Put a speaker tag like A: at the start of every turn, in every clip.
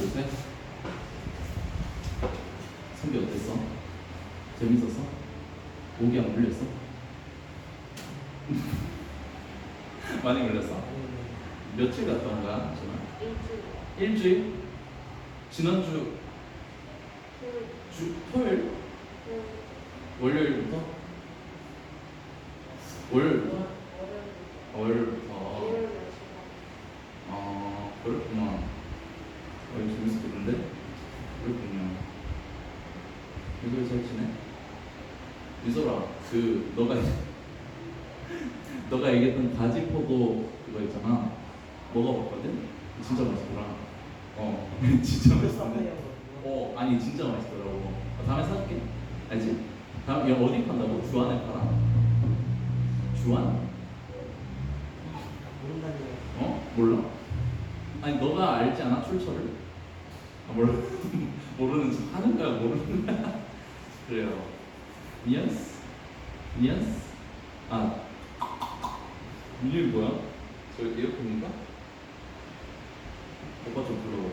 A: 둘, 셋. 선비 어땠어? 재밌었어? 목이 안 물렸어? 많이 물렸어? 며칠 갔다 온 거야? 일주일? 지난주 토요일? 월요일부터? 월요일부터? 월요일부터. 그렇구나. 재밌었겠는데? 그렇군요. 이걸 잘 지내? 유솔아, 너가 얘기했던 가지포도 그거 있잖아. 먹어봤거든? 진짜 맛있더라. 진짜 맛있던데. 아니 진짜 맛있더라고. 다음에 사줄게. 알지? 다음에 어디 판다고? 주안에 팔아? 주안? 몰라? 아니 너가 알지 않아? 출처를? 몰라. 모르는 척 하는 거야? 모르는 거야? 그래요. 니언스? 이름이 뭐야? 저 에어컨인가? 오빠 좀 불러봐.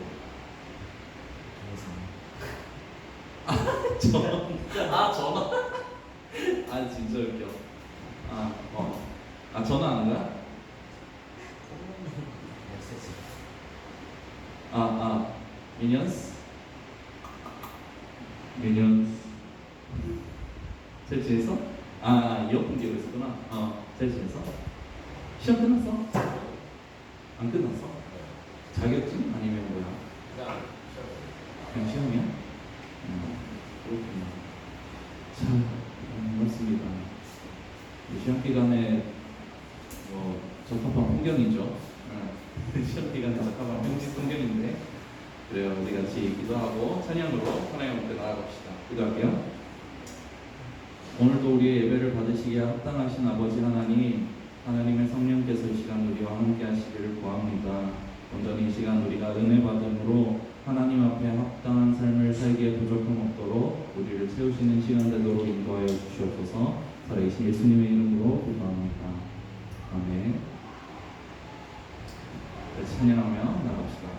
A: 전화. 진짜 웃겨. 전화하는 거야? 미니언스? 잘 지냈어? 이어폰 끼고 있었구나. 잘 지냈어? 시험 끝났어? 안 끝났어? 자격증? 아니면 뭐야? 그냥 시험이야? 그렇구나. 참, 맞습니다. 시험 기간에 적합한 풍경이죠. 시험 기간에 적합한 풍경인데, 그래요. 우리 같이 기도하고 찬양으로 하나님 앞에 나아갑시다. 기도할게요. 오늘도 우리의 예배를 받으시기에 합당하신 아버지 하나님의 성령께서 이 시간 우리와 함께 하시기를 구합니다. 온전히 이 시간 우리가 은혜 받음으로 하나님 앞에 합당한 삶을 살기에 부족함 없도록 우리를 채우시는 시간 되도록 인도하여 주시옵소서. 살아계신 예수님의 이름으로 기도합니다. 아멘. 찬양하며 나갑시다.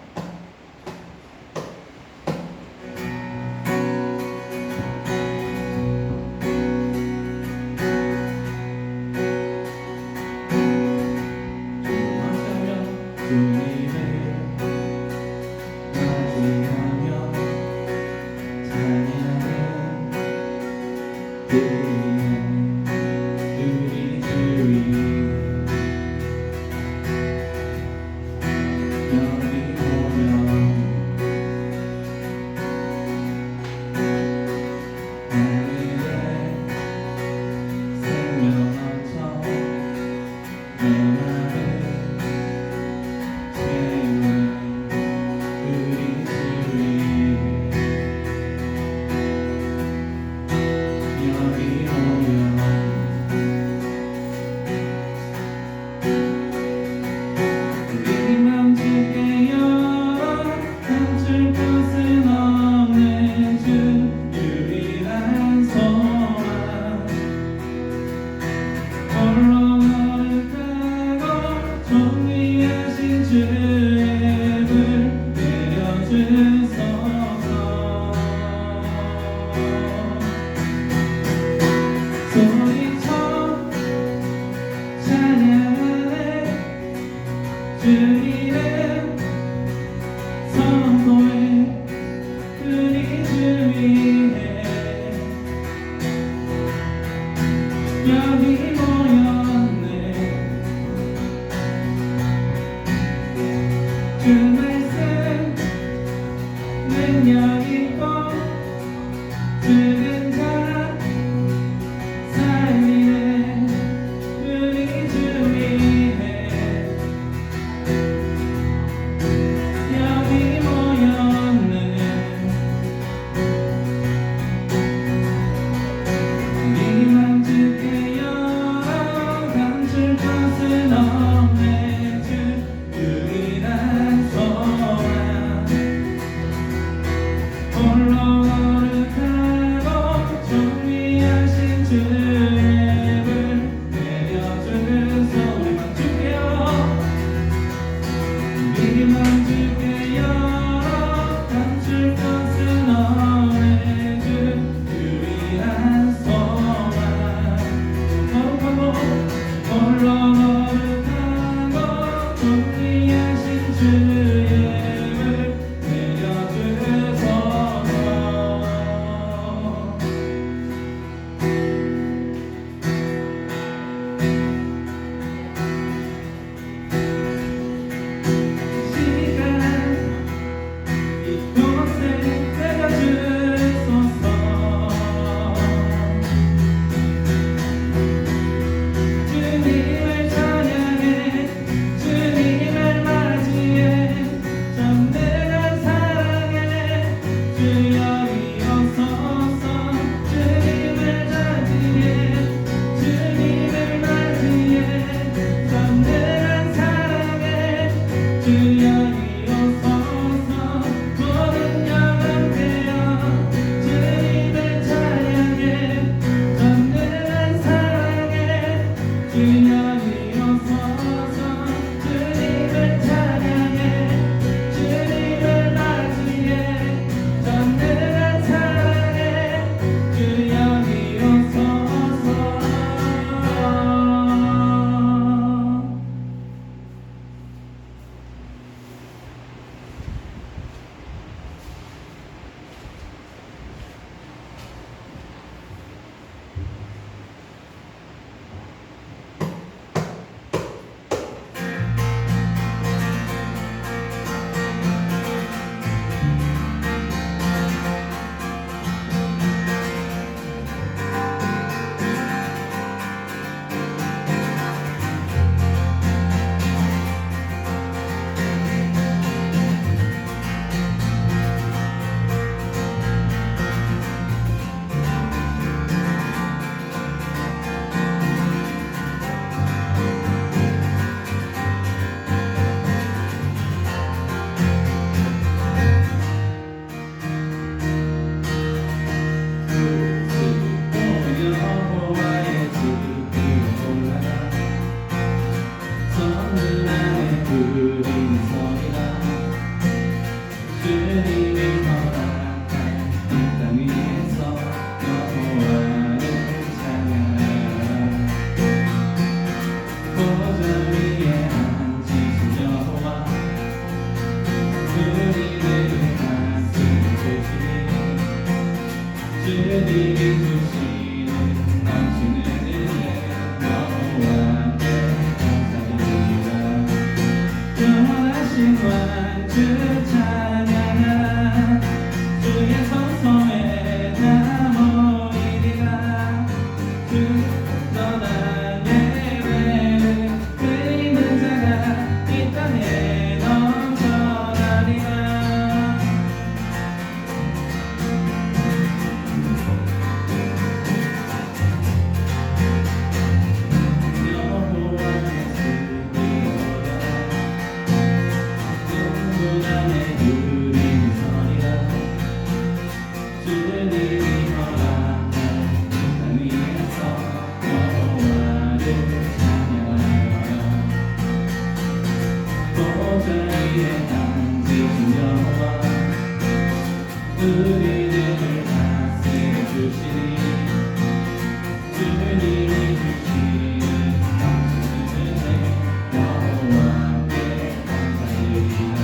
A: 여기 오소서 주님을 찬양해 주님을 맞이해 전능한 사랑해 주 여기 오소서 주님이 주시는 넘치는 은혜 너와 함께 감사드립니다. 영원하신 왕주 찬양하라 주의 성소에 다 모이리라 주 떠난 예배를 드리는 자가 이 땅에 넘쳐나리라. 우리들을 다스려 주시니 주님이 주시는 넘치는 은혜 너와 함께 감사드리라.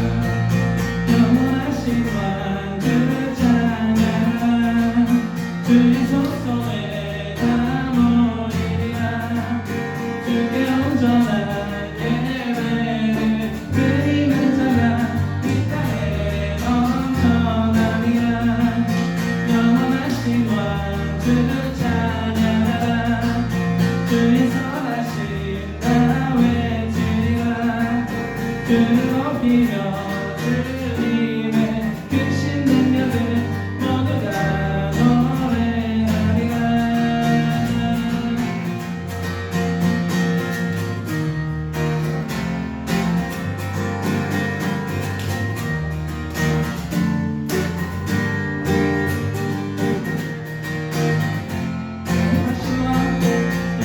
A: 영원하신 왕주 찬양 주의 성소에 다 모이리라 주께 온전한 예배를 드리는 자가 이 땅에 넘쳐나리라. 영원하신 왕주 찬양하라 주의 선하심 다 외치리라. 주를 높이며 주님의 크신 능력을 모두 다 노래하리라.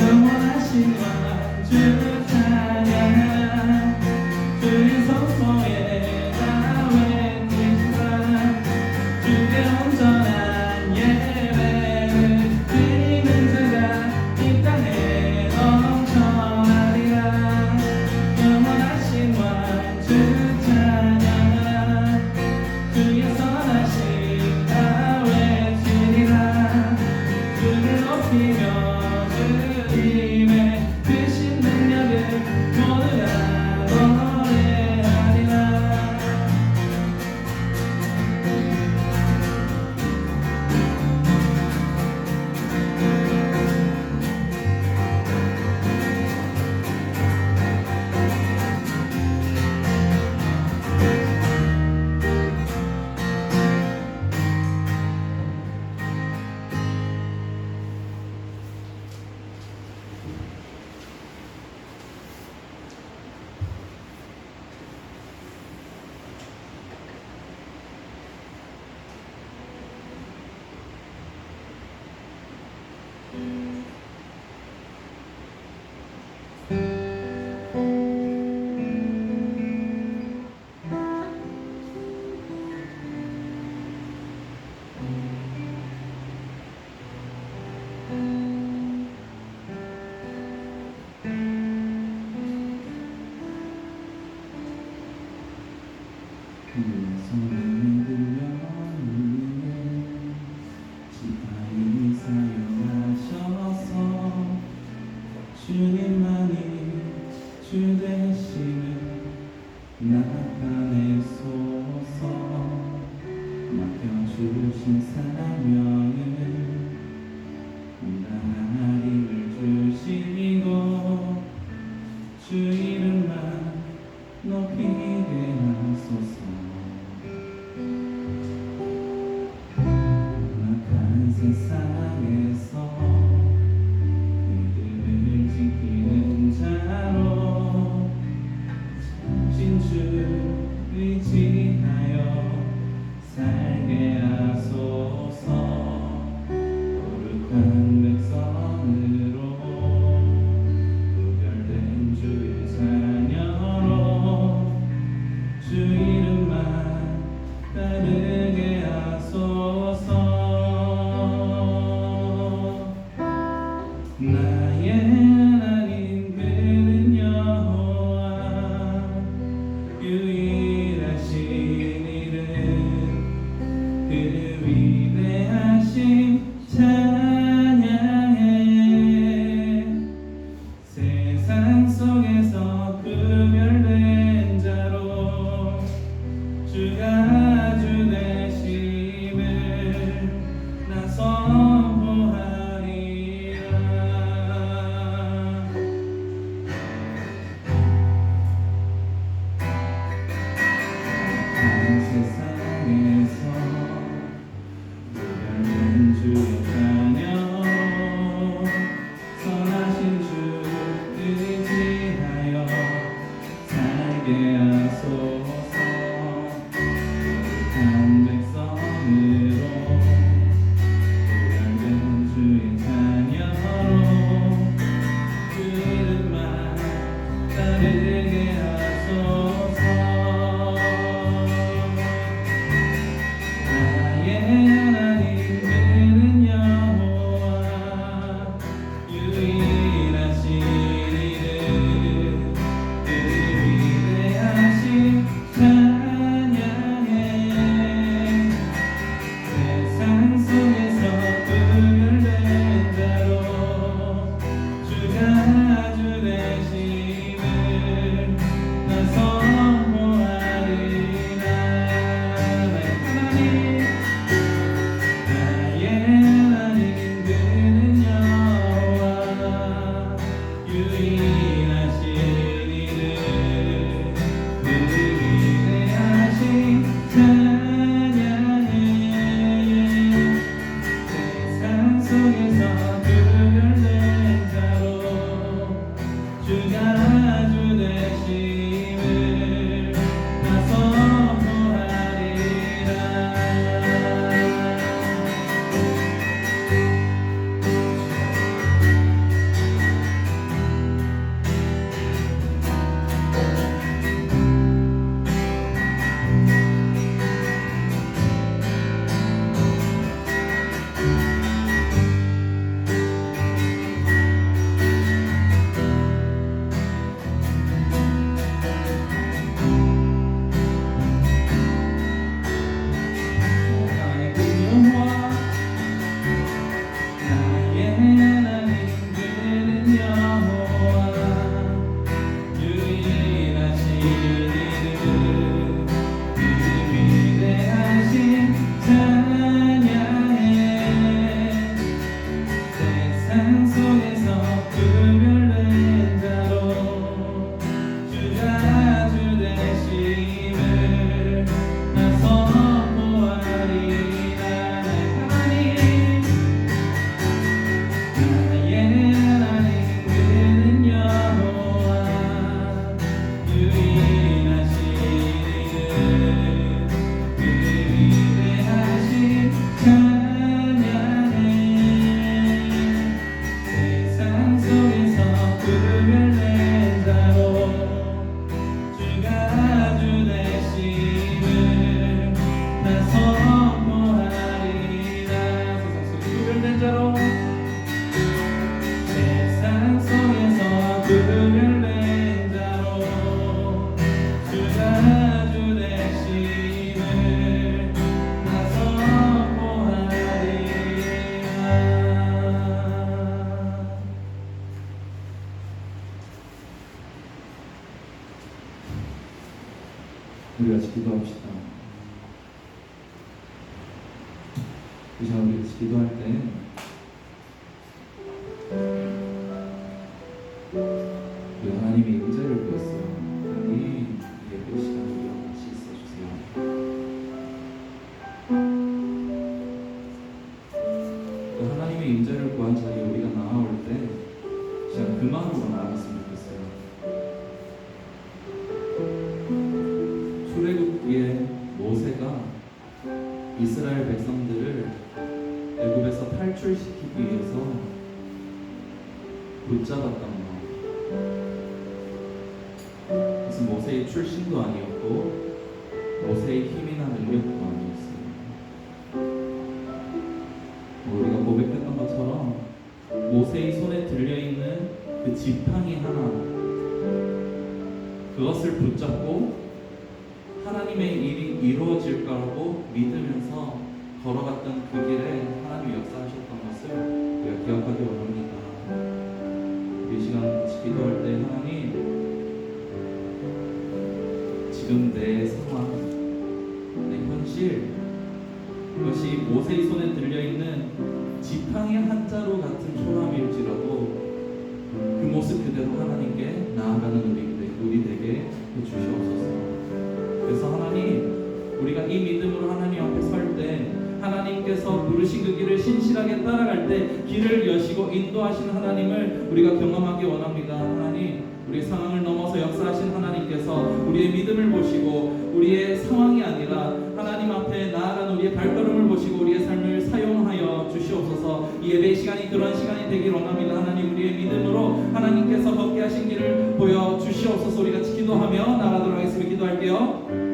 A: 영원하신 왕주 찬양하라 주의 성 손에 들려있네 지파이 사용하셔서 주님만이 주 되심을 나타내소서 맡겨주신 사명을 나림을 주시고 주 이름만 높이게 하소서 악한 세상에서 믿음을 지키는 자로 진주 의지하여 살게 하소서 거룩한 백성으로 구별된 주의 자녀로 주 이름만 따르게 하소서 나의 하나님 그는 여호와 유일하신 이름 그 위대하심 찬양해 세상 속에서 구별된 자로 주가 주 되심을 나 선포하리라 세상에서 구별된 주의 자녀 선하신 주 의지하여 살게 하소서 거룩한 백성으로 구별된 주의 자녀로 주 이름만 따르게 하소서 하나님 그는 여호와 유일하신 이름 그 위대하신 찬양해 세상 속에서 구별된 자로 주가 주 되심을 나 선포하리라 나의 하나님 그는 여호와 유일하신 이름 그 위대하신 찬양해 세상 속에서 구별된 자로 주가 주 되심을 나 선포하리라 나의 하나님 그는 여호와 유일하신 이름 그 위대하신 찬양해 세상 속에서 구별된 자로 주가 주 되심을 나 선포하리라 나의 하나님 그는 여호와 유일하신 이름 그 위대하신 찬양해 세상 속에서 구별된 자로 주가 주 되심을 나 선포하리라 세상 속에서 구별된 자로 세상 속에서 구별된 자로 우리 같이 기도합시다. 이 시간 우리 같이 기도할 때 우리 하나님의 임재를 구했어요. 하나님, 예배 시간 우리와 같이 있어주세요. 그 하나님의 임재를 구한 자리에 우리가 나아올 때 진짜 그 마음으로 나아갔으면 좋겠어요. 출애굽기에 모세가 이스라엘 백성들을 애굽에서 탈출시키기 위해서 붙잡았던 것. 그것은 모세의 출신도 아니었고 모세의 힘이나 능력도 아니었어요. 우리가 고백했던 것처럼 모세의 손에 들려있는 그 지팡이 하나, 그것을 붙잡고 하나님의 일이 이루어질 거라고 믿으면서 걸어갔던 그 길에 하나님이 역사하셨던 것을 우리가 기억하기 원합니다. 이 시간 같이 기도할 때 하나님, 지금 내 상황, 내 현실, 그것이 모세의 손에 들려있는 지팡이 한 자루 같은 초라함일지라도 그 모습 그대로 하나님께 나아가는 우리 되게 해주시옵소서. 그래서 하나님, 우리가 이 믿음으로 하나님 앞에 설 때 하나님께서 부르신 그 길을 신실하게 따라갈 때 길을 여시고 인도하시는 하나님을 우리가 경험하기 원합니다. 하나님, 우리의 상황을 넘어서 역사하신 하나님께서 우리의 믿음을 보시고 우리의 상황이 아니라 하나님 앞에 나아가는 우리의 발걸음을 보시고 우리의 삶을 사용하여 주시옵소서. 이 예배 시간이 그런 시간이 되길 원합니다. 하나님, 우리의 믿음으로 하나님께서 걷게 하신 길을 보여주시옵소서. 우리 같이 기도하며 나가도록 하겠습니다. 기도할게요.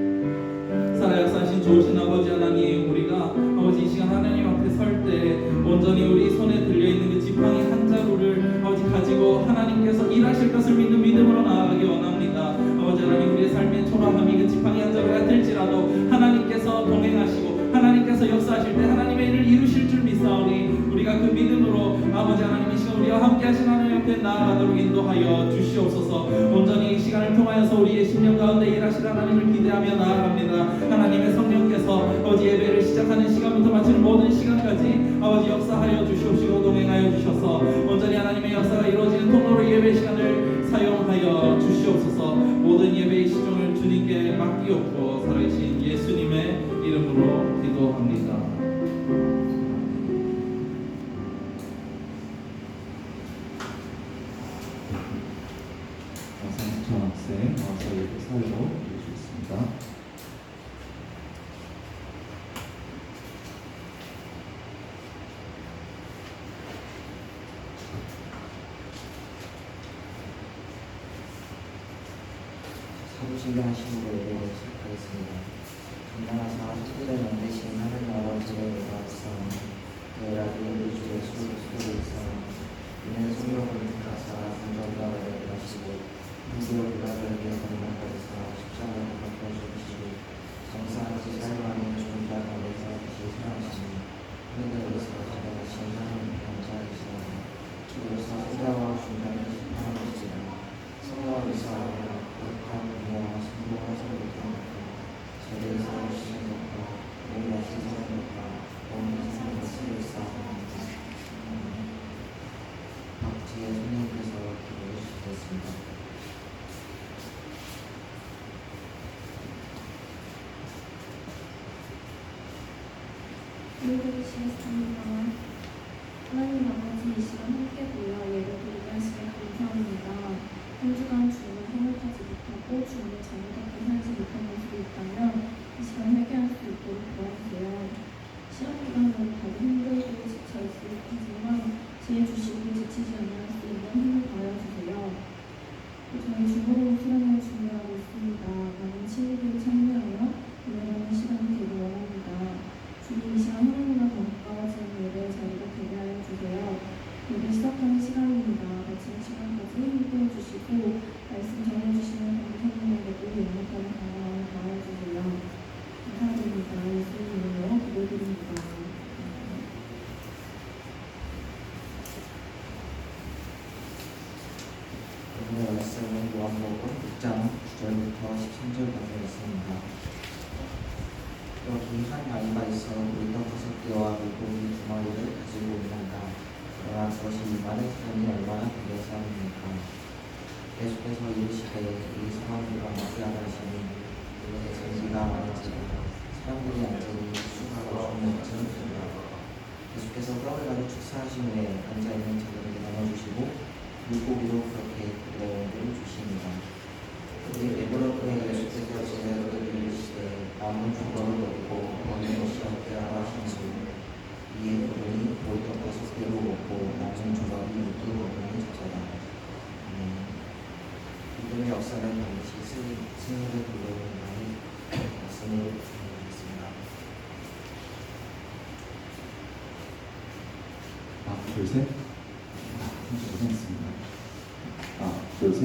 A: 살아 역사하신 좋으신 아버지 하나님, 우리가 아버지 이 시간 하나님 앞에 설 때 온전히 우리 손에 들려있는 그 지팡이 한 자루를 아버지 가지고 하나님께서 일하실 것을 믿는 믿음으로 나아가기 원합니다. 아버지 하나님, 우리의 삶의 초라함이 그 지팡이 한 자루 같을지라도 하나님께서 동행하시고 하나님께서 역사하실 때 하나님의 일을 이루실 줄 믿사오니 우리가 그 믿음으로 아버지 하나님 이 시간 우리와 함께 하신 하나님 앞에 나아가도록 인도하여 주시옵소서. 온전히 이 시간을 통하여서 우리의 심령 가운데 일하실 하나님을 기대하며 나아갑니다. 하나님의 성령께서 아버지 예배를 시작하는 시간부터 마치는 모든 시간까지 아버지 역사하여 주시옵시고 동행하여 주셔서 온전히 하나님의 역사가 이루어지는 통로로 예배 시간을 사용하여 주시옵소서. 모든 예배의 시종을 주님께 맡기옵고 살아계신 예수님의 이름으로 기도합니다. 상수천 학생 와서 예배 사회로 해주셨습니다.
B: 사부신경 하심으로 예배를 시작하겠습니다. 전당하사 천국에 만드신 하늘 아버지를 믿어왔사오니 그의 아들의 주의 수를 있사오니 이는 성령을 가사 성전가를 하시고 인도를 불가를 위해 건너가서 십자가를 벗겨주시고 정사같이 사용하는 존귀한 가운데서 다시 살아나시니 하늘에서 가져가신 하나님의 감사하시오니 주로서 성자와 중간에 심판하시리라. 성령을 위하여 거룩한 부모와 성도와 성도들과 저를 살아주시는 것과 우리 나시는 것과 온 세상의 것을 쌓아옵니다. 박지혜 손님께서 기도해 주시겠습니다.
C: 기도드리시겠습니다. 하나님 아버지, 이 시간 함께 모여 예배드리게 하시며 감사합니다. 한 주간 주님을 생각하지 못하고 주님을 잘못하고 살지 못한 것이 있다면 이 시간 회개할 수 있도록 도와주세요. 시험 기간으로 다들 힘들고 지쳐있을 테지만 지혜 주시고 지치지 않을 수 있는 힘을 더해주세요. 저희 주보로 수련을 준비하고 있습니다. 많은 친구들이 참여하여 은혜로운 시간이 되길 원합니다. 주님, 이 시간 하나님과 더 가까워지는 예배의 자리가 되게 하여 주세요. 예배 시작하는 시간입니다. 마치는 시간까지 함께해 주시고 말씀 전해주시는 강사님에게도 영접하는 강화를 더하여주세요. 감사드립니다. 예수님 이름으로 기도드립니다.
B: 오늘 말씀은 요한복음 6장 9절부터 13절까지 있습니다. 여기 한 나무가 있어 물떡 5개와 물고기 2마리를 가지고 있는다. 그러나 그것이 많은 사람이 얼마나 되겠사옵니까? 예수께서 이르시되 이 사람들과 함께하는 시니 이곳에 전기가 많은지라 사람들이 앉으니 수하고 죽는지라. 예수께서 떡을 가지고 축사하신 후에 앉아있는 자들에게 나눠주시고 물고기도 그렇게 그들에게 주십니다. 그들이 배부르게 예수께서 제자들에게 이르시되 남은 조각을 얻고 먹는 것이 없게 하시니 이에 그들이 보이떡 5개로 먹고 남은 조각이 6개 먹으니 저자다. 믿음의 역사는 당시 승리를 부르는 많이 말씀을 드리겠습니다.
A: 하나, 둘, 셋. 고생했습니다. 하나, 둘, 셋.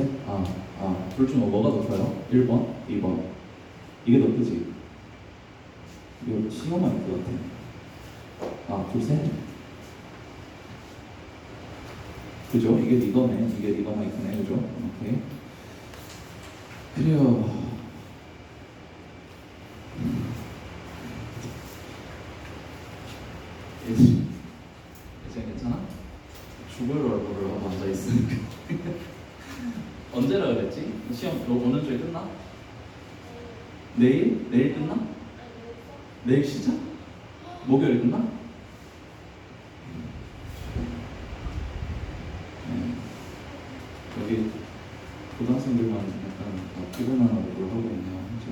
A: 둘 중에 뭐가 더 커요? 1번, 2번. 이게 더 크지? 이거 시험할 것 같아. 하나, 둘, 셋. 그죠? 이게 리더네. 이게 리더 마이크네. 그죠? 오케이. 그래요. 예전 괜찮아? 죽을 얼굴을 하고 앉아있으니까. 언제라 그랬지? 시험 오는 주에 끝나? 내일? 내일 끝나? 내일 시작? 목요일 끝나? 여기 고등학생들만 약간 피곤한 얼굴을 하고 있네요. 그죠?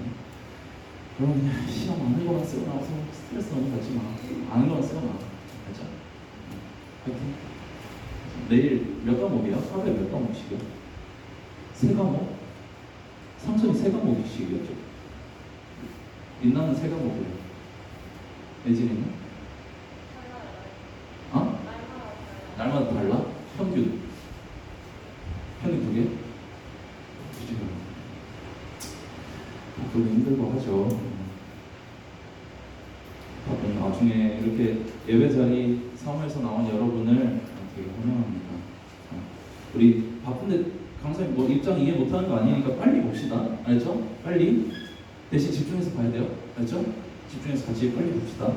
A: 그럼 그냥 시험 아는 거만 쓰고 나와서 스트레스 너무 받지 마. 아는 거만 쓰고 나와. 알죠? 파이팅. 내일 몇 과목이야? 하루에 몇 과목씩이야? 3과목? 삼성이 3과목씩이었죠. 민나는 3과목이에요. 예진이는? 어? 날마다 달라? 평균 2개? 그죠? 그거 힘들고 하죠. 나중에 이렇게 예배 자리 사무에서 나온 여러분을 되게 환영합니다. 우리 바쁜데 강사님 뭐 입장 이해 못하는 거 아니니까 빨리 봅시다. 알죠? 빨리. 대신 집중해서 봐야 돼요. 알죠? 집중해서 같이 빨리 봅시다.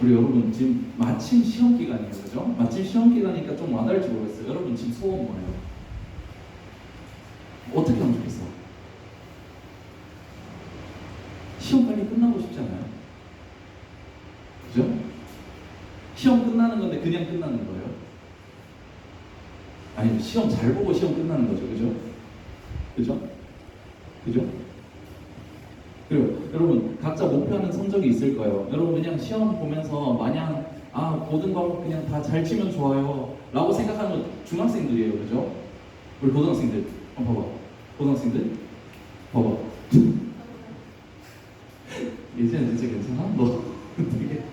A: 우리 여러분 지금 마침 시험 기간이에요. 그죠? 마침 시험 기간이니까 좀 와닿을지 모르겠어요. 여러분 지금 소원 뭐예요? 어떻게 하면 좋겠어? 시험 빨리 끝나고 싶지 않아요? 그죠? 시험 끝나는 건데 그냥 끝나는 거예요? 아니 시험 잘 보고 시험 끝나는 거죠. 그죠? 그죠? 그죠? 그리고 여러분 각자 목표하는 성적이 있을 거예요. 여러분 그냥 시험 보면서 마냥 모든 과목 그냥 다 잘 치면 좋아요 라고 생각하는 건 중학생들이에요. 그죠? 우리 고등학생들 봐봐. 고등학생들 봐봐. 예진아 진짜 괜찮아? 너 되게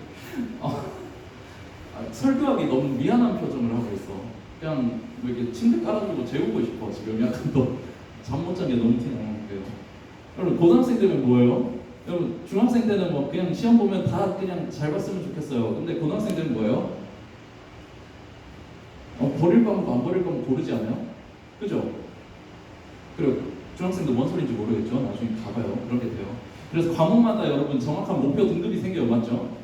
A: 설교하기 너무 미안한 표정을 하고 있어. 그냥 뭐 이렇게 침대 깔아주고 재우고 싶어. 지금 약간 너 잠 못 자게 너무 티나요. 여러분 고등학생들은 뭐예요? 여러분 중학생 때는 뭐 그냥 시험 보면 다 그냥 잘 봤으면 좋겠어요. 근데 고등학생들은 뭐예요? 버릴 과목 안 버릴 과목 고르지 않아요? 그죠? 그리고 중학생도 뭔 소리인지 모르겠죠? 나중에 가봐요. 그렇게 돼요. 그래서 과목마다 여러분 정확한 목표 등급이 생겨요. 맞죠?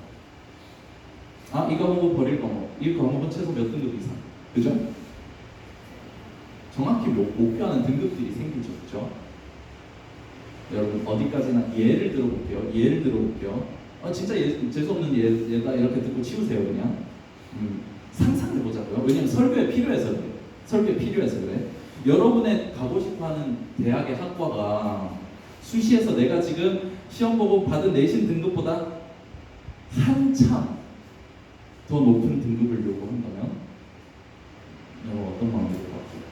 A: 이 과목은 버릴 과목, 이 과목은 최소 몇 등급 이상. 그죠? 정확히 목표하는 등급들이 생기죠. 그죠? 여러분 어디까지나 예를 들어볼게요. 진짜 재수없는 예다 이렇게 듣고 치우세요. 그냥 상상해보자고요. 왜냐면 설교에 필요해서 그래. 여러분의 가고 싶어하는 대학의 학과가 수시에서 내가 지금 시험 보고 받은 내신 등급보다 한참 더 높은 등급을 요구한다면 여러분 어떤 마음이 들 것 같아요?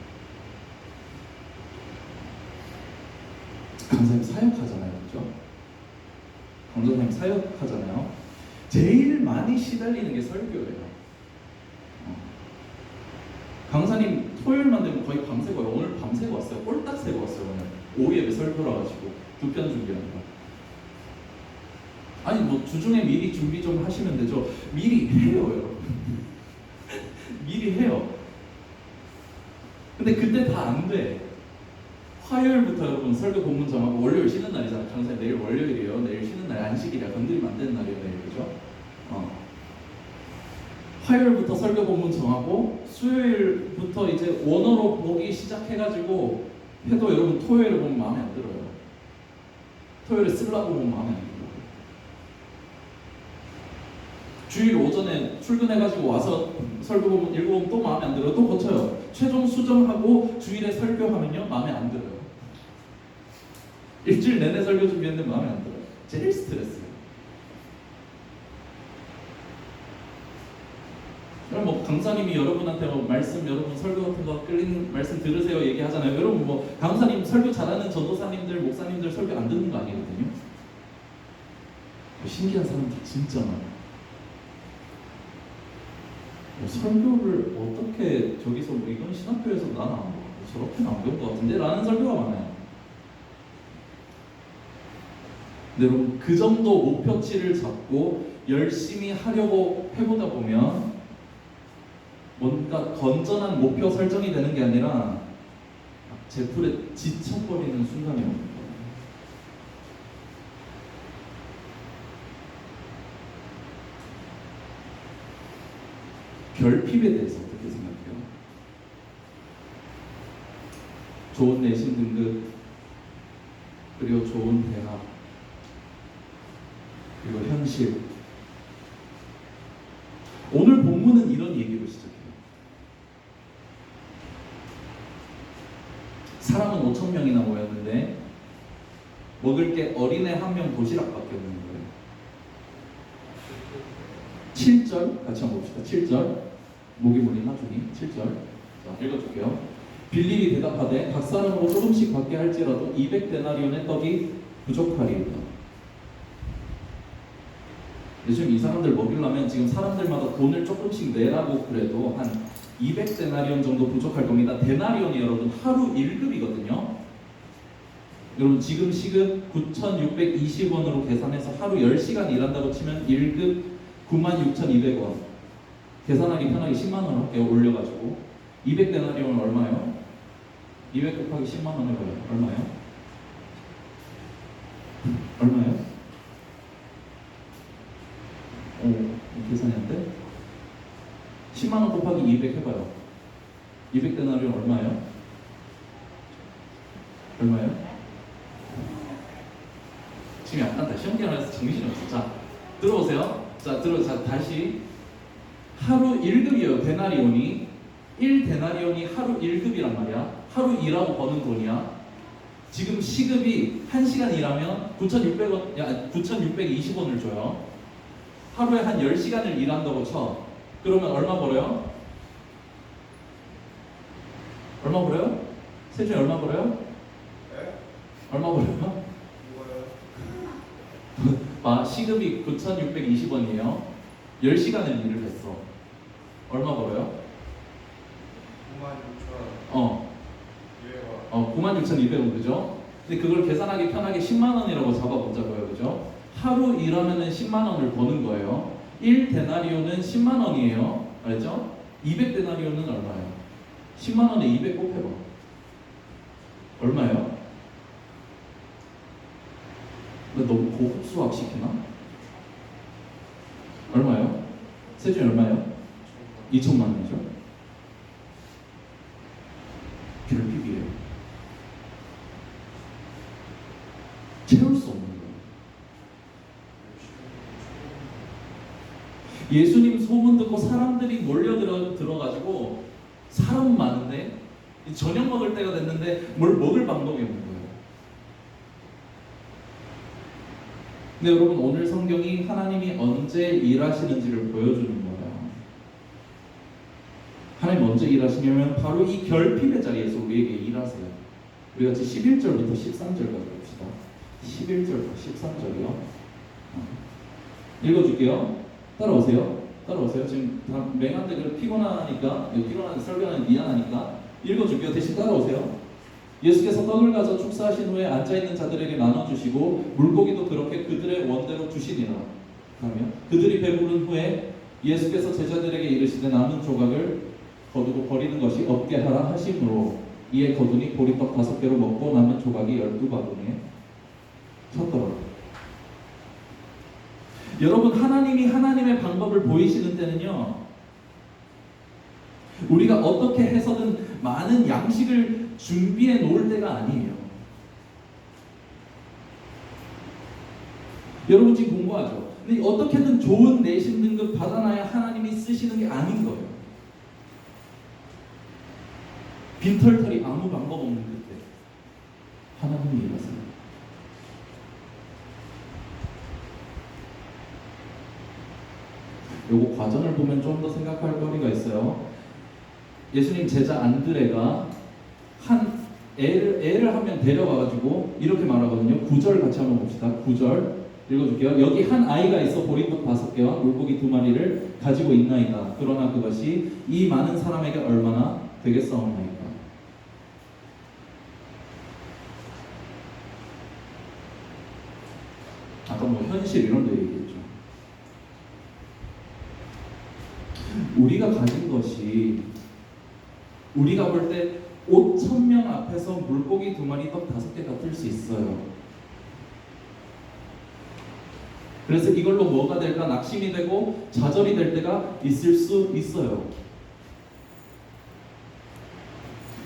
A: 강사님 사역하잖아요. 그죠? 강사님 사역하잖아요. 제일 많이 시달리는 게 설교예요. 강사님 토요일만 되면 거의 밤새고 와요. 오늘 밤새고 왔어요. 꼴딱 새고 왔어요. 오늘 오후 예배 설교라 가지고 2편 준비하니까. 아니 뭐 주중에 미리 준비 좀 하시면 되죠. 미리 해요 여러분. 미리 해요. 근데 그때 다 안 돼. 화요일부터 여러분 설교 본문 정하고 월요일 쉬는 날이잖아요. 강사님 내일 월요일이에요. 내일 쉬는 날 안식일이야. 건드리면 안 되는 날이에요. 내일 그죠? 화요일부터 설교 본문 정하고 수요일부터 이제 원어로 보기 시작해가지고 해도 여러분 토요일에 보면 마음에 안 들어요. 토요일에 쓰려고 보면 마음에 안 들어요. 주일 오전에 출근해가지고 와서 설교 본문 읽어보면 또 마음에 안 들어요. 또 고쳐요. 최종 수정하고 주일에 설교하면요 마음에 안 들어요. 일주일 내내 설교 준비했는데 마음에 안 들어요. 제일 스트레스예요. 그럼 뭐 강사님이 여러분한테 뭐 말씀 여러분 설교 같은 거 끌리는 말씀 들으세요 얘기하잖아요. 여러분 뭐 강사님 설교 잘하는 전도사님들 목사님들 설교 안 듣는 거 아니거든요. 신기한 사람들 진짜 많아요. 뭐 설교를 어떻게 저기서 뭐 이건 신학교에서 나는 안 보고 저렇게는 안 배운 것 같은데 라는 설교가 많아요. 근데 여러분 그 정도 목표치를 잡고 열심히 하려고 해보다 보면 뭔가 건전한 목표 설정이 되는 게 아니라 제풀에 지쳐버리는 순간이 옵니다. 결핍에 대해서 어떻게 생각해요? 좋은 내신 등급, 그리고 좋은 대학, 그리고 현실. 오늘 본문은 이런 얘기로 시작해요. 사람은 5,000명이나 모였는데 먹을 게 어린애 1명 도시락밖에 없는 거예요. 7절 같이 한번 봅시다. 7절 목이 물리나 주니 7절 자 읽어줄게요. 빌립이 대답하되 각 사람으로 조금씩 받게 할지라도 200데나리온의 떡이 부족하리이다. 지금 이 사람들 먹이려면 지금 사람들마다 돈을 조금씩 내라고 그래도 한 200데나리온 정도 부족할 겁니다. 데나리온이 여러분 하루 1급이거든요. 여러분 지금 시급 9,620원으로 계산해서 하루 10시간 일한다고 치면 1급 96,200원. 계산하기 편하게 10만원 할게요. 올려가지고 200데나리온은 얼마예요? 200 곱하기 10만원 해봐요. 얼마예요? 얼마예요? 계산이 안 돼? 10만원 곱하기 200 해봐요. 200데나리온 얼마예요? 얼마예요? 지금 약간 다시 연결해서 정신이 없어. 자, 들어보세요. 자, 다시. 하루 1급이에요. 데나리온이. 1데나리온이 하루 1급이란 말이야. 하루 일하고 버는 돈이야. 지금 시급이 1시간 일하면 9,620원을 줘요. 하루에 한 10시간을 일한다고 쳐. 그러면 얼마 벌어요? 얼마 벌어요? 세준이 얼마 벌어요?
D: 네?
A: 얼마 벌어요?
D: 이거요?
A: 시급이 9,620원이에요. 10시간을 일을 했어. 얼마 벌어요?
D: 96,200원.
A: 96,200원 그죠? 근데 그걸 계산하기 편하게 10만원이라고 잡아보자고요. 그죠? 하루 일하면은 10만원을 버는 거예요. 1데나리온은 10만원이에요. 알죠? 200데나리온은 얼마예요? 10만원에 200 곱해봐. 얼마예요? 나 너무 고급 수학 시키나? 얼마예요? 세준이 얼마예요? 2천만원이죠? 결핍이에요. 채울 수 없는 거예요. 예수님 소문 듣고 사람들이 몰려들어가지고 사람 많은데 저녁 먹을 때가 됐는데 뭘 먹을 방법이 없는 거예요. 근데 여러분 오늘 성경이 하나님이 언제 일하시는지를 보여주는 거예요. 하나님 언제 일하시냐면 바로 이 결핍의 자리에서 우리에게 일하세요. 우리 같이 11절부터 13절까지 봅시다. 11절부터 13절이요. 읽어줄게요. 따라오세요. 지금 다 맹한데 피곤하니까 피곤한데 설교하는 미안하니까 읽어줄게요. 대신 따라오세요. 예수께서 떡을 가져 축사하신 후에 앉아있는 자들에게 나눠주시고 물고기도 그렇게 그들의 원대로 주시니라. 그러면 그들이 배부른 후에 예수께서 제자들에게 이르시되 남은 조각을 거두고 버리는 것이 없게 하라 하심으로 이에 거두니 보리떡 5개로 먹고 남은 조각이 12바구니에 쳤더라. 여러분, 하나님이 하나님의 방법을 보이시는 때는요, 우리가 어떻게 해서든 많은 양식을 준비해 놓을 때가 아니에요. 여러분 지금 공부하죠? 근데 어떻게든 좋은 내신 등급 받아놔야 하나님이 쓰시는 게 아닌 거예요. 빈털털이 아무 방법 없는 그때 하나님이 일하세요. 요거 과정을 보면 좀 더 생각할 거리가 있어요. 예수님 제자 안드레가 한 애를 한 명 데려와가지고 이렇게 말하거든요. 9절 같이 한번 봅시다. 9절 읽어줄게요. 여기 한 아이가 있어 보리떡 5개와 물고기 2마리를 가지고 있나이다. 그러나 그것이 이 많은 사람에게 얼마나 되겠사옵나이까. 아까 뭐 현실 이런 데 얘기했죠. 우리가 가진 것이 우리가 볼 때 5,000명 앞에서 물고기 2마리 떡 5개가 뜰 수 있어요. 그래서 이걸로 뭐가 될까 낙심이 되고 좌절이 될 때가 있을 수 있어요.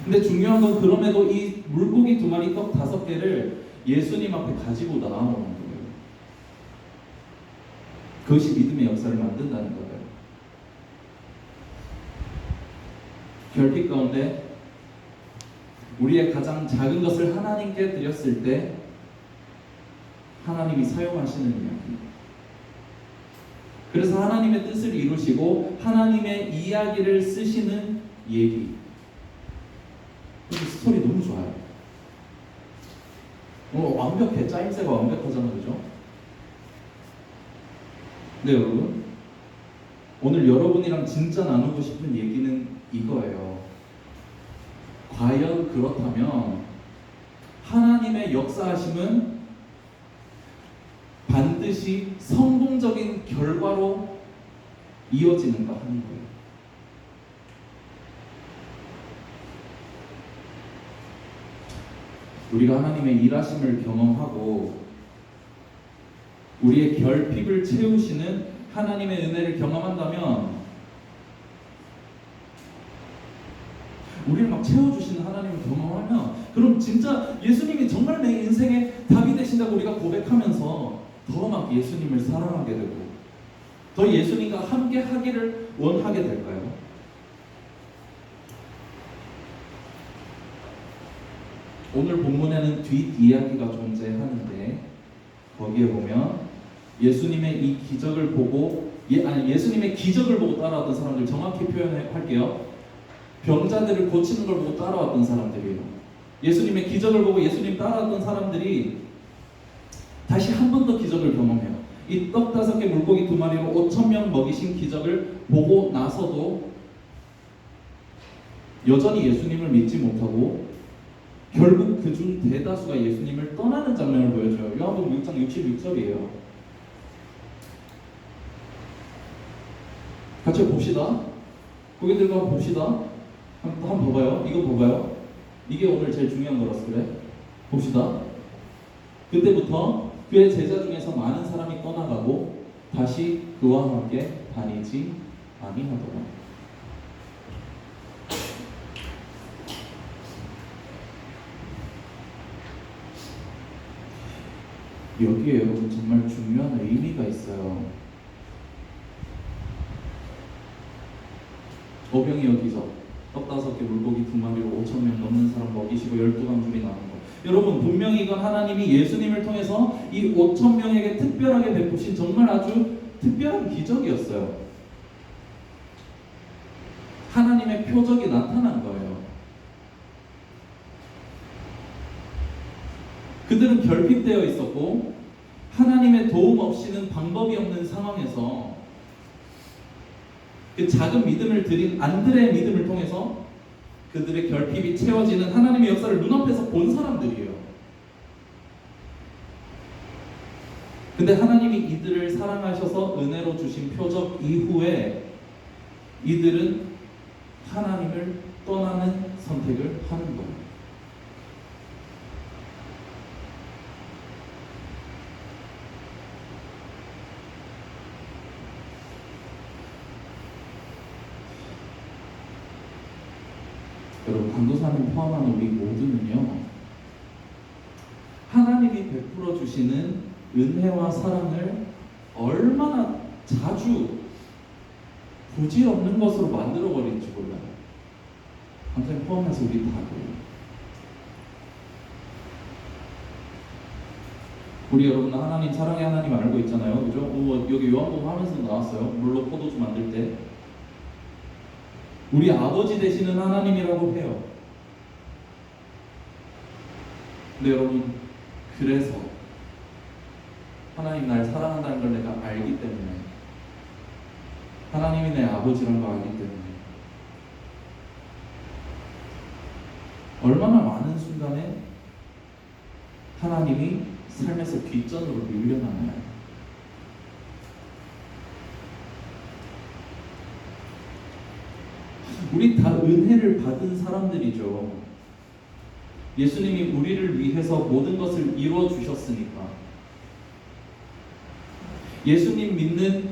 A: 근데 중요한 건 그럼에도 이 물고기 2마리 떡 5개를 예수님 앞에 가지고 나아오는 거예요. 그것이 믿음의 역사를 만든다는 거예요. 결핍 가운데 우리의 가장 작은 것을 하나님께 드렸을 때 하나님이 사용하시는 이야기. 그래서 하나님의 뜻을 이루시고 하나님의 이야기를 쓰시는 얘기. 이 스토리 너무 좋아요. 완벽해. 짜임새가 완벽하잖아요, 그죠? 네, 여러분. 오늘 여러분이랑 진짜 나누고 싶은 얘기는 이거예요. 과연 그렇다면 하나님의 역사하심은 반드시 성공적인 결과로 이어지는가 하는 거예요. 우리가 하나님의 일하심을 경험하고 우리의 결핍을 채우시는 하나님의 은혜를 경험한다면 우리를 막 채워주시는 하나님을 경험하면 그럼 진짜 예수님이 정말 내 인생의 답이 되신다고 우리가 고백하면서 더 막 예수님을 사랑하게 되고 더 예수님과 함께 하기를 원하게 될까요? 오늘 본문에는 뒷이야기가 존재하는데 거기에 보면 예수님의 이 기적을 보고 예수님의 기적을 보고 따라왔던 사람들 정확히 표현할게요. 병자들을 고치는 걸 보고 따라왔던 사람들이에요. 예수님의 기적을 보고 예수님 따라왔던 사람들이 다시 한 번 더 기적을 경험해요. 이 떡 5개 물고기 2마리로 5,000명 먹이신 기적을 보고 나서도 여전히 예수님을 믿지 못하고 결국 그중 대다수가 예수님을 떠나는 장면을 보여줘요. 요한복음 6장 66절이에요. 같이 봅시다. 고개 들고 봅시다. 한번 봐봐요. 이거 봐봐요. 이게 오늘 제일 중요한 거라서 그래. 봅시다. 그때부터 그의 제자 중에서 많은 사람이 떠나가고 다시 그와 함께 다니지 아니하더라. 여기에 여러분 정말 중요한 의미가 있어요. 어병이어 기적. 떡 5개 물고기 2마리로 5,000명 넘는 사람 먹이시고 12방울이 나온 거. 여러분 분명히 이건 하나님이 예수님을 통해서 이 5,000명에게 특별하게 베푸신 정말 아주 특별한 기적이었어요. 하나님의 표적이 나타난 거예요. 그들은 결핍되어 있었고 하나님의 도움 없이는 방법이 없는 상황에서 그 작은 믿음을 드린 안드레의 믿음을 통해서 그들의 결핍이 채워지는 하나님의 역사를 눈앞에서 본 사람들이에요. 근데 하나님이 이들을 사랑하셔서 은혜로 주신 표적 이후에 이들은 하나님을 떠나는 선택을 하는 거예요. 여러분, 강도사님 포함한 우리 모두는요, 하나님이 베풀어 주시는 은혜와 사랑을 얼마나 자주 부질없는 것으로 만들어 버릴지 몰라요. 강사님 포함해서 우리 다들. 우리 여러분 하나님, 사랑의 하나님 알고 있잖아요, 그죠? 여기 요한복음 하면서 나왔어요. 물로 포도주 만들 때 우리 아버지 되시는 하나님이라고 해요. 근데 여러분, 그래서 하나님 날 사랑한다는 걸 내가 알기 때문에, 하나님이 내 아버지라는 걸 알기 때문에 얼마나 많은 순간에 하나님이 삶에서 뒷전으로 밀려나나요? 우리 다 은혜를 받은 사람들이죠. 예수님이 우리를 위해서 모든 것을 이루어 주셨으니까. 예수님 믿는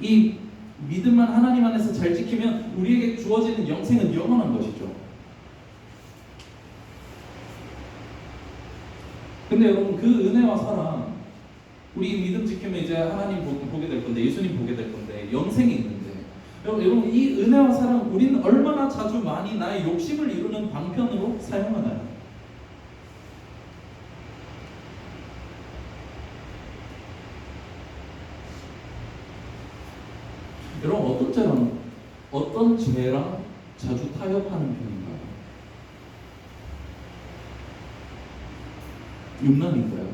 A: 이 믿음만 하나님 안에서 잘 지키면 우리에게 주어지는 영생은 영원한 것이죠. 근데 여러분, 그 은혜와 사랑, 우리 믿음 지키면 이제 하나님 보게 될 건데, 예수님 보게 될 건데, 영생이 있는데, 여러분, 이 은혜와 사랑 우리는 얼마나 자주 많이 나의 욕심을 이루는 방편으로 사용하나요? 여러분, 어떤 죄랑 자주 타협하는 편인가요? 육란인가요?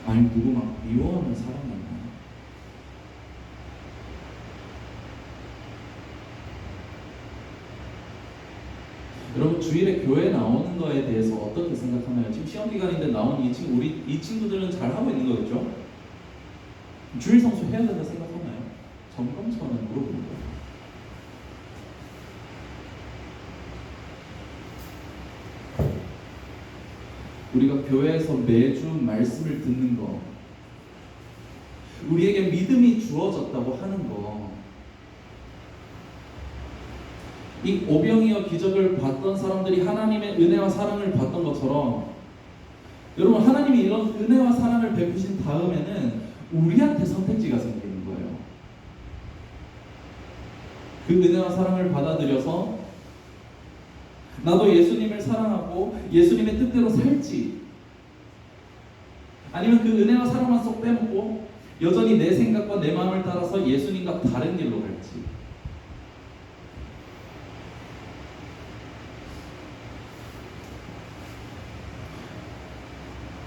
A: 아니, 누구 막 미워하는 사람인가요? 여러분, 주일에 교회 나오는 거에 대해서 어떻게 생각하나요? 지금 시험 기간인데 나온 이 친구들은 잘 하고 있는 거겠죠? 주일 성수 해야 된다 생각하나요? 점검차원을 물어보는 거예요. 우리가 교회에서 매주 말씀을 듣는 거, 우리에게 믿음이 주어졌다고 하는 거, 이 오병이어 기적을 봤던 사람들이 하나님의 은혜와 사랑을 봤던 것처럼, 여러분, 하나님이 이런 은혜와 사랑을 베푸신 다음에는 우리한테 선택지가 생기는 거예요. 그 은혜와 사랑을 받아들여서 나도 예수님을 사랑하고 예수님의 뜻대로 살지, 아니면 그 은혜와 사랑만 쏙 빼먹고 여전히 내 생각과 내 마음을 따라서 예수님과 다른 길로 갈지.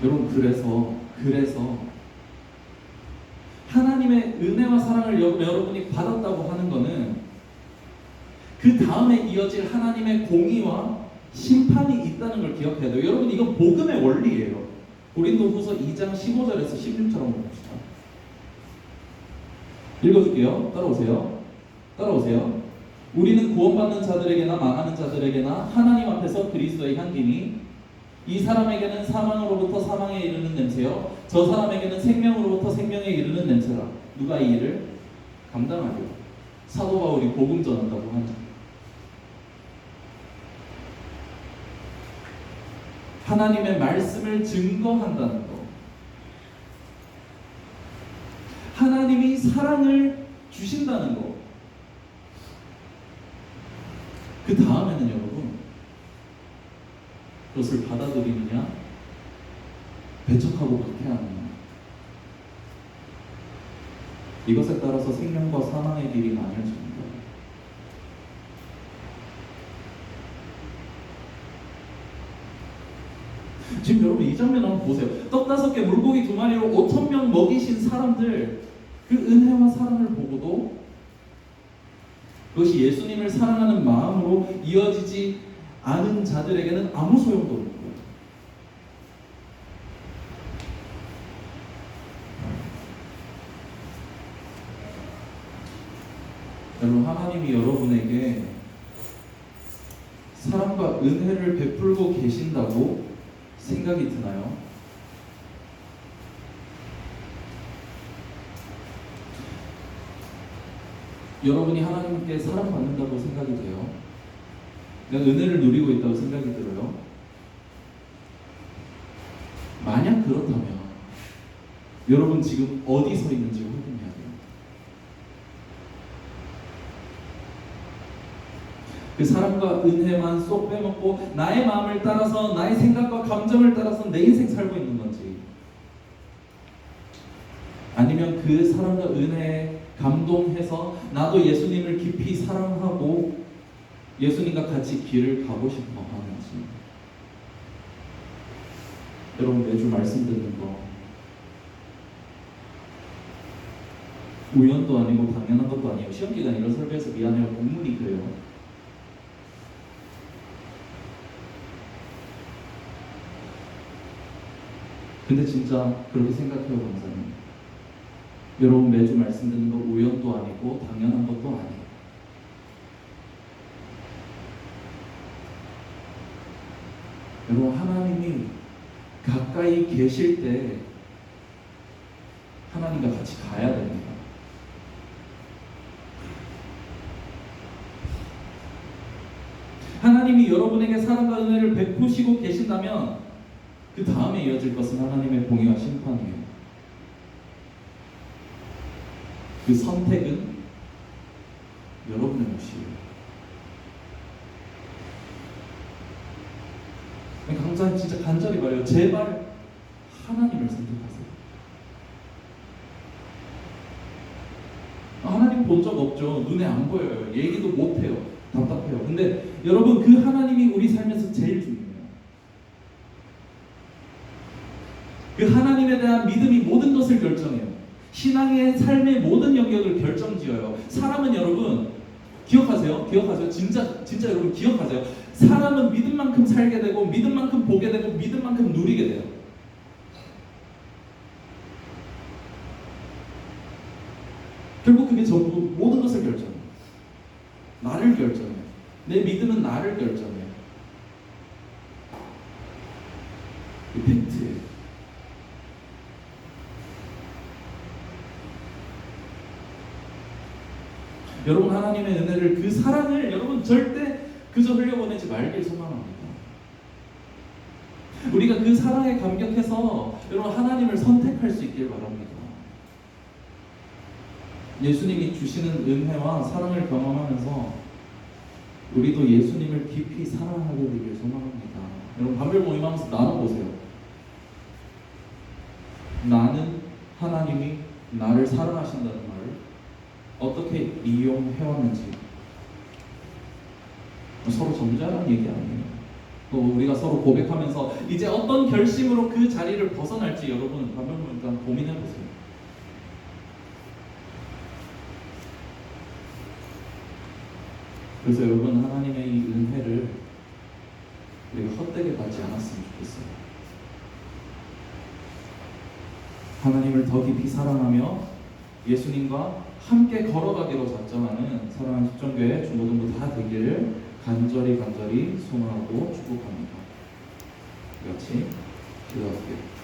A: 여러분, 그래서 하나님의 은혜와 사랑을 여러분이 받았다고 하는 것은 그 다음에 이어질 하나님의 공의와 심판이 있다는 걸 기억해야 돼요. 여러분, 이건 복음의 원리예요. 고린도후서 2장 15절에서 16절 한번 봅시다. 읽어줄게요. 따라오세요. 우리는 구원받는 자들에게나 망하는 자들에게나 하나님 앞에서 그리스도의 향기니, 이 사람에게는 사망으로부터 사망에 이르는 냄새요, 저 사람에게는 생명으로부터 생명에 이르는 냄새라. 누가 이 일을 감당하리요? 사도 바울이 복음 전한다고 하죠. 하나님의 말씀을 증거한다는 것, 하나님이 사랑을 주신다는 것, 그 다음에는 여러분, 그것을 받아들이느냐, 배척하고 박해하느냐, 이것에 따라서 생명과 사망의 길이 나뉘어집니다. 지금 여러분, 이 장면 한번 보세요. 떡 5개 물고기 2마리로 5,000명 먹이신 사람들, 그 은혜와 사랑을 보고도 그것이 예수님을 사랑하는 마음으로 이어지지 않은 자들에게는 아무 소용도 없는 거예요. 여러분, 하나님이 여러분에게 사랑과 은혜를 베풀고 계신다고 생각이 드나요? 여러분이 하나님께 사랑받는다고 생각이 돼요? 내가 은혜를 누리고 있다고 생각이 들어요? 만약 그렇다면 여러분 지금 어디 서 있는지 확인해야 돼요. 그 사랑과 은혜만 쏙 빼먹고 나의 마음을 따라서 나의 생각과 감정을 따라서 내 인생 살고 있는 건지, 아니면 그 사랑과 은혜에 감동해서 나도 예수님을 깊이 사랑하고 예수님과 같이 길을 가고 싶어 하는지. 여러분 매주 말씀 듣는 거 우연도 아니고 당연한 것도 아니에요. 시험기간 이런 설교에서 미안해요. 본문이 그래요. 근데 진짜 그렇게 생각해요, 강사님. 여러분 매주 말씀 듣는 거 우연도 아니고 당연한 것도 아니에요. 여러분 하나님이 가까이 계실 때 하나님과 같이 가야 됩니다. 하나님이 여러분에게 사랑과 은혜를 베푸시고 계신다면 그 다음에 이어질 것은 하나님의 공의와 심판이에요. 그 선택은 여러분의 몫이에요. 강사님 진짜 간절히 말해요. 제발 하나님을 선택하세요. 하나님 본 적 없죠. 눈에 안 보여요. 얘기도 못해요. 답답해요. 근데 여러분 그 하나님이 우리 삶에서 제일 중요해요. 그 하나님에 대한 믿음이 모든 것을 결정해요. 신앙의 삶의 모든 영역을 결정지어요. 사람은 여러분 기억하세요. 진짜 여러분 기억하세요. 사람은 믿음 만큼 살게 되고 믿음 만큼 보게 되고 믿음 만큼 누리게 돼요. 결국 그게 전부 모든 것을 결정해요. 나를 결정해요. 내 믿음은 나를 결정해요. 이 팩트예요. 여러분 하나님의 은혜를, 그 사랑을 여러분 절대 그저 흘려보내지 말길 소망합니다. 우리가 그 사랑에 감격해서 여러분 하나님을 선택할 수 있길 바랍니다. 예수님이 주시는 은혜와 사랑을 경험하면서 우리도 예수님을 깊이 사랑하게 되길 소망합니다. 여러분 밤별 모임하면서 나눠보세요. 나는 하나님이 나를 사랑하신다는 말을 어떻게 이용해왔는지. 서로 점잖은 얘기 아니에요. 또 우리가 서로 고백하면서 이제 어떤 결심으로 그 자리를 벗어날지 여러분 밤별 모임 일단 고민해보세요. 그래서 여러분 하나님의 이 은혜를 우리가 헛되게 받지 않았으면 좋겠어요. 하나님을 더 깊이 사랑하며 예수님과 함께 걸어가기로 작정하는 사랑하는 십정교회 중고등부 다 되기를 간절히 소망하고 축복합니다. 같이 기도할게요.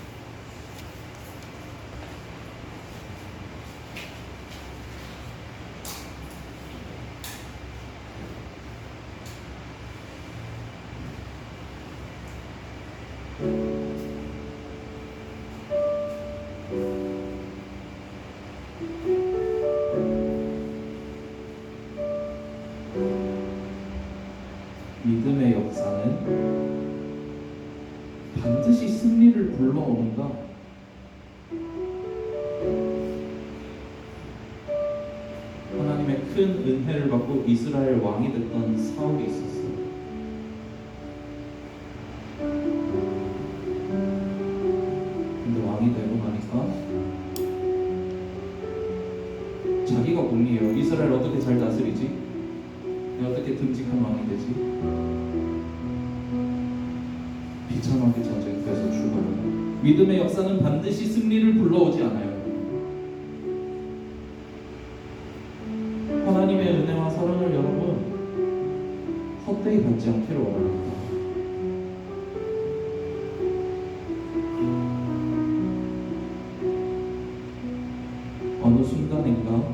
A: 믿음의 역사는 반드시 승리를 불러오는가? 하나님의 큰 은혜를 받고 이스라엘 왕이 됐던 사울이 있었어요. 근데 왕이 되고 나니까 자기가 궁리해요. 이스라엘 어떻게 잘 다스리지? 어떻게 듬직한 왕이 되지? 비참하게 전쟁터에서 죽어요. 믿음의 역사는 반드시 승리를 불러오지 않아요. 하나님의 은혜와 사랑을 여러분 헛되이 소홀히 갖지 않기를 원합니다. 어느 순간인가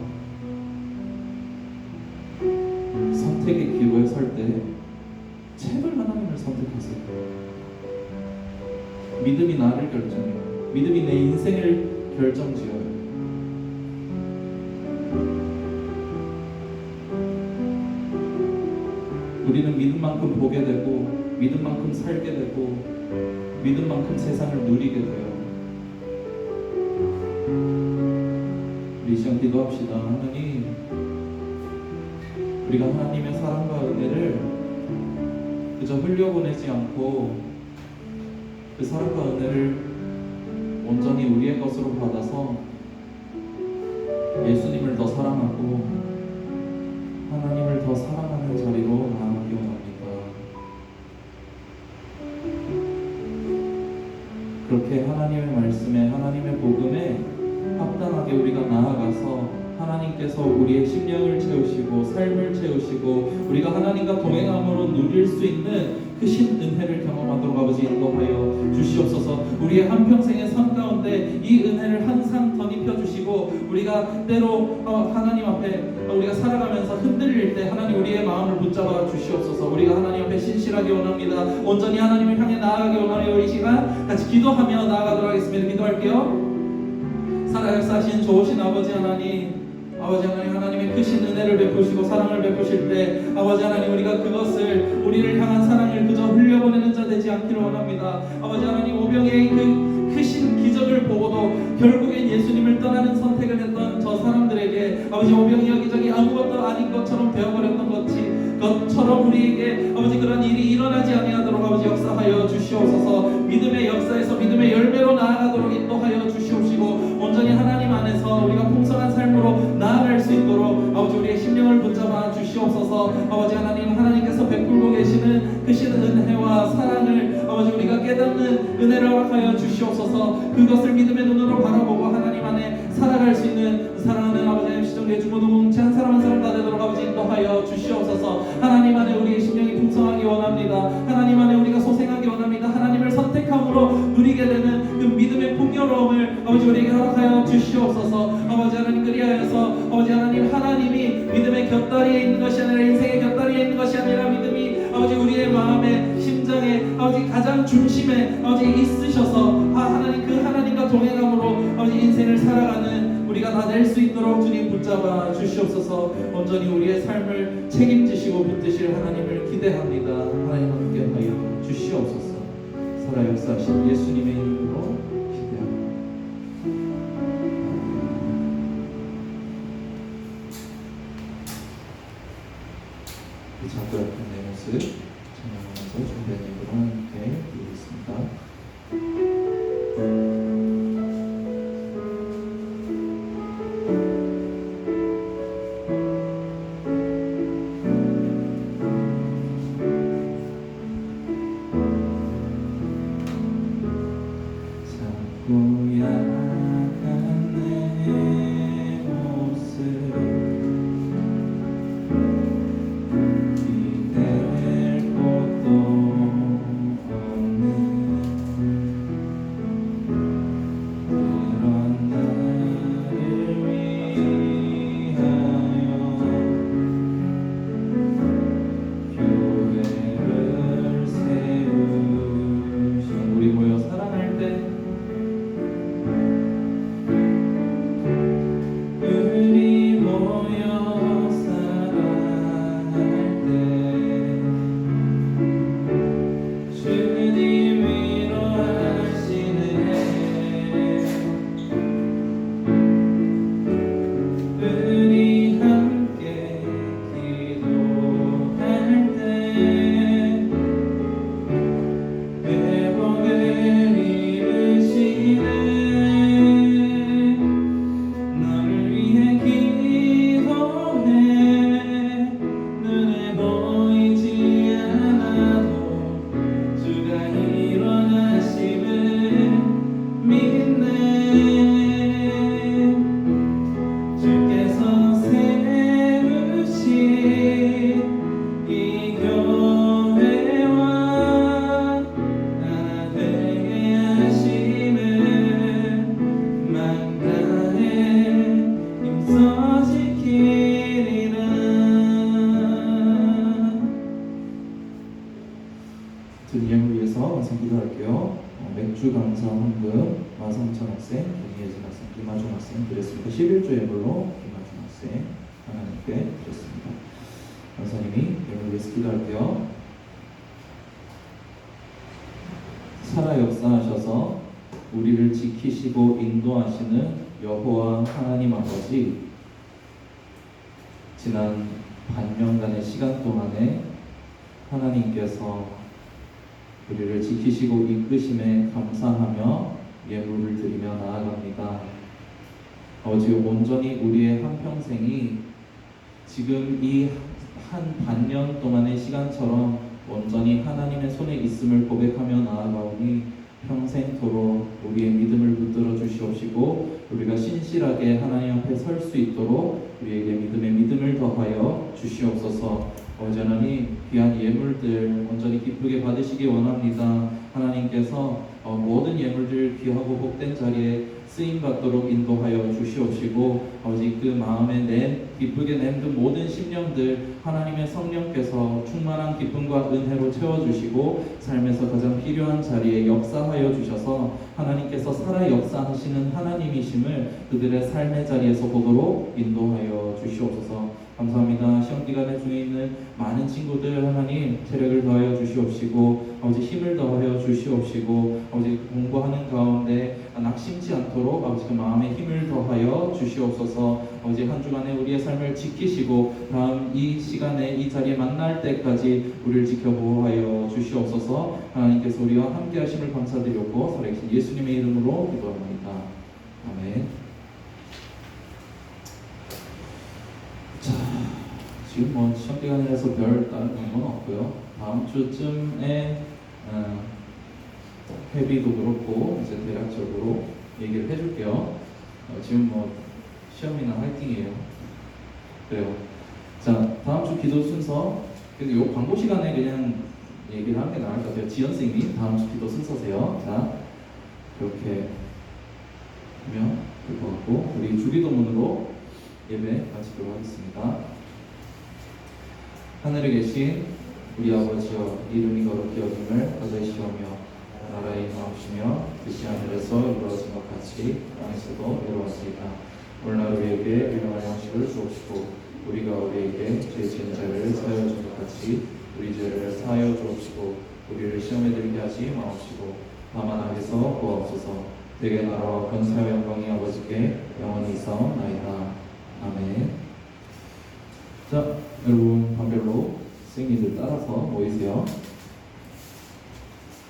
A: 선택의 기로에 설 때 책을 하나님을 선택하세요. 믿음이 나를 결정해요. 믿음이 내 인생을 결정지어요. 우리는 믿음만큼 보게 되고 믿음만큼 살게 되고 믿음만큼 세상을 누리게 돼요. 우리 이 시간 기도합시다. 하나님, 우리가 하나님의 사랑과 은혜를 그저 흘려보내지 않고 그 사랑과 은혜를 온전히 우리의 것으로 받아서 예수님을 더 사랑하고 하나님을 더 사랑하는 자리로 나아가기 원합니다. 그렇게 하나님의 말씀에 하나님의 복음에 합당하게 우리가 나아가서 하나님께서 우리의 심령을 채우시고 삶을 채우시고 우리가 하나님과 동행함으로 누릴 수 있는 크신 은혜를 경험하도록 아버지 인도하여 주시옵소서. 우리의 한평생의 삶 가운데 이 은혜를 항상 덧입혀 주시고 우리가 때로 하나님 앞에 우리가 살아가면서 흔들릴 때 하나님 우리의 마음을 붙잡아 주시옵소서. 우리가 하나님 앞에 신실하게 원합니다. 온전히 하나님을 향해 나아가기 원하여 이 시간 같이 기도하며 나아가도록 하겠습니다. 기도할게요. 살아 역사하신 좋으신 아버지 하나님, 아버지 하나님, 하나님의 크신 은혜를 베푸시고 사랑을 베푸실 때 아버지 하나님 우리가 그것을 우리를 향한 사랑을 그저 흘려보내는 자 되지 않기를 원합니다. 아버지 하나님 오병이의 그 크신 기적을 보고도 결국엔 예수님을 떠나는 선택을 했던 저 사람들에게 아버지 오병이 여기저기 아무것도 아닌 것처럼 되어버렸던 것처럼 우리에게 아버지 그런 일이 일어나지 아니하도록 아버지 역사하여 주시옵소서. 믿음의 역사에서 믿음의 열매로 나아가도록 인도하여 주시옵시고 온전히 하나님 안에서 우리가 풍성한 삶으로 나아갈 수 있도록 아버지 우리의 심령을 붙잡아 주시옵소서. 아버지 하나님, 하나님께서 베풀고 계시는 크신 은혜와 사랑을 아버지 우리가 깨닫는 은혜를 허락하여 주시옵소서. 그것을 믿음의 눈으로 바라보고 하나님 안에 살아갈 수 있는 사랑하는 아버지 하나님 시청자 주모도 뭉치 한 사람 한 사람 다 되도록 아버지 인도하여 주시옵소서. 하나님 안에 우리의 심령이 풍성하기 원합니다. 하나님 안에 우리가 소생하기 원합니다. 하나님을 선택함으로 누리게 되는 그 믿음의 풍요로움을 아버지 우리에게 허락하여 주시옵소서. 아버지 하나님 그리하여서 아버지 하나님, 하나님이 믿음의 곁다리에 있는 것이 아니라 인생의 곁다리에 있는 것이 아니라 믿음이 아버지 우리의 마음에 심장에 아버지 가장 중심에 아버지 있으셔서 하나님 그 하나님과 동행함으로 아버지 인생을 살아가는 우리가 다 될 수 있도록 주님 붙잡아 주시옵소서. 온전히 우리의 삶을 책임지시고 붙드실 하나님을 기대합니다. 하나님 함께하여 주시옵소서. 살아 역사하신 예수님의 이름으로 기대합니다. 이 작고 약한 내 모습 찬양하면서 준비한 예배로 함께 드리겠습니다. 드린 예물 위해서 말씀 기도할게요. 맥주 감사 헌금 마성천 학생, 김예진 학생, 김하중 학생 드렸습니다. 11조 예물로 김하중 학생 하나님께 드렸습니다. 권사님이 예물 위해서 기도할게요. 살아 역사하셔서 우리를 지키시고 인도하시는 여호와 하나님 아버지, 지난 반년간의 시간 동안에 하나님께서 우리를 지키시고 이끄심에 감사하며 예물을 드리며 나아갑니다. 아버지, 온전히 우리의 한평생이 지금 이 한 반년 동안의 시간처럼 온전히 하나님의 손에 있음을 고백하며 나아가오니 평생토록 우리의 믿음을 붙들어 주시옵시고 우리가 신실하게 하나님 앞에 설 수 있도록 우리에게 믿음을 더하여 주시옵소서. 아버지 하나님, 귀한 예물들 온전히 기쁘게 받으시기 원합니다. 하나님께서 모든 예물들 귀하고 복된 자리에 쓰임받도록 인도하여 주시옵시고 아버지, 그 마음에 기쁘게 낸 그 모든 심령들 하나님의 성령께서 충만한 기쁨과 은혜로 채워주시고 삶에서 가장 필요한 자리에 역사하여 주셔서 하나님께서 살아 역사하시는 하나님이심을 그들의 삶의 자리에서 보도록 인도하여 주시옵소서. 감사합니다. 시험기간에 중에 있는 많은 친구들 하나님 체력을 더하여 주시옵시고 아버지 힘을 더하여 주시옵시고 아버지 공부하는 가운데 낙심치 않도록 아버지 그 마음에 힘을 더하여 주시옵소서. 아버지 한 주간에 우리의 삶을 지키시고 다음 이 시간에 이 자리에 만날 때까지 우리를 지켜 보호하여 주시옵소서. 하나님께서 우리와 함께 하심을 감사드렸고 살아계신 예수님의 이름으로 기도합니다. 아멘. 자, 지금 시험 기간이라서 별 다른 건 없고요. 다음 주쯤에 회비도 그렇고 이제 대략적으로 얘기를 해줄게요. 지금 시험이나 화이팅이에요. 그래요. 자, 다음 주 기도 순서. 그래서 요 광고 시간에 그냥 얘기를 하는 게 나을 것 같아요. 지연 선생님이 다음 주 기도 순서세요. 자, 그렇게 하면 될 것 같고 우리 주기도문으로 예배 마치도록 하겠습니다. 하늘에 계신 우리 아버지여, 이름이 거룩히 여김을 받으시오며 나라의 임하옵시며 뜻이 하늘에서 이루어진 것 같이 땅에서도 이루어지이다. 오늘 하루 우리에게 일용할 양식을 주옵시고 우리가 우리에게 죄 지은 자를 사하여 준 것 같이 우리 죄를 사하여 주옵시고 우리를 시험에 들게 하지 마옵시고 다만 악에서 구하옵소서. 대개 나라와 권세와 영광이 아버지께 영원히 있사옵나이다. 아멘. 자, 여러분 반별로 선생님들 따라서 모이세요.